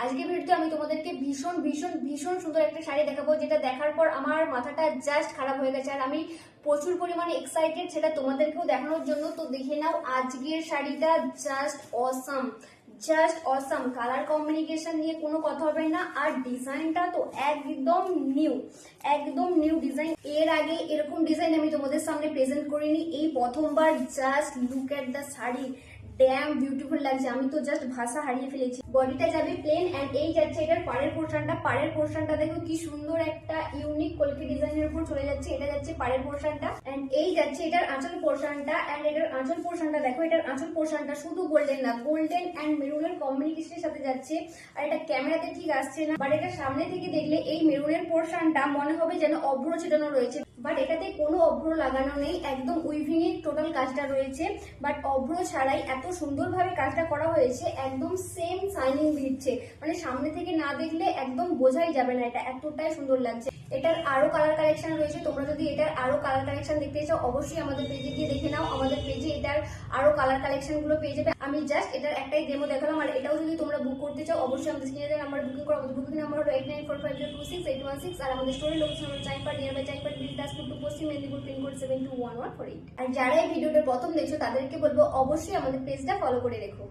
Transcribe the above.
আজকে ভিডিওতে আমি তোমাদেরকে ভীষণ ভীষণ ভীষণ সুন্দর একটা শাড়ি দেখাবো, যেটা দেখার পর আমার মাথাটা জাস্ট খারাপ হয়ে গেছে। আর আমি প্রচুর পরিমাণে এক্সাইটেড সেটা তোমাদেরকেও দেখানোর জন্য। তো দেখে নাও আজকের শাড়িটা, just awesome, just awesome. Colour combination নিয়ে কোনো কথা হবে না। আর ডিজাইনটা তো একদম নিউ, একদম নিউ ডিজাইন। এর আগে এরকম ডিজাইন আমি তোমাদের সামনে প্রেজেন্ট করিনি, এই প্রথমবার। Just look at the sari, dam beautiful লাগছে। আমি তো জাস্ট ভাষা হারিয়ে ফেলেছি। বডিটা যাবে প্লেন এন্ড এই যাচ্ছে এটার পাড়ের পোর্শনটা। পাড়ের পোর্শনটা দেখো কি সুন্দর একটা ইউনিক কলকি ডিজাইনের উপর চলে যাচ্ছে। এটা যাচ্ছে পাড়ের পোর্শনটা এন্ড এই যাচ্ছে এটার আঁচল পোর্শনটা। এন্ড এটার আঁচল পোর্শনটা দেখো, এটার আঁচল পোর্শনটা শুধু গোল্ডেন না, গোল্ডেন এন্ড মেরুনের কম্বিনেশনের সাথে যাচ্ছে। আর এটা ক্যামেরাতে ঠিক আসছে না, বাট এটা সামনে থেকে দেখলে এই মেরুনের পোর্শনটা মনে হবে যেন অভ্র ছিটানো রয়েছে, বাট এটাতে কোনো অভ্র লাগানো নেই, একদম উইভিং এর টোটাল কাজটা রয়েছে। বাট অভ্র ছাড়াই এত সুন্দরভাবে কাজটা করা হয়েছে, একদম সেম শাইনিং দিচ্ছে। মানে সামনে থেকে না দেখলে একদম বোঝাই যাবে না, এটা এতটাই সুন্দর লাগছে। এটার আরো কালার কালেকশন রয়েছে, তোমরা যদি এটার আরো কালার কালেকশন দেখতে চাও অবশ্যই আমাদের পেজে গিয়ে দেখে নাও। আমাদের পেজে এটার আরো কালার কালেকশন গুলো পেয়ে যাবে। আমি জাস্ট এটার একটাই ডেমো দেখালাম। আর এটাও যদি তোমরা বুক করতে চাও অবশ্যই আমাদের স্ক্রিনে দেওয়া নাম্বার বুকিং করো। আমাদের বুকিং নাম্বার হলো 8945026816। আর আমাদের স্টোরি লোকেশন হলো চাইপাট, নিয়ারবাই চাইপাট, দাসপুর টু পশ্চিম মেদিনীপুর, পিনকোড 721148। আর যারা এই ভিডিওটা প্রথম দেখছো তাদেরকে বলবো অবশ্যই আমাদের পেজটা ফলো করে রেখো।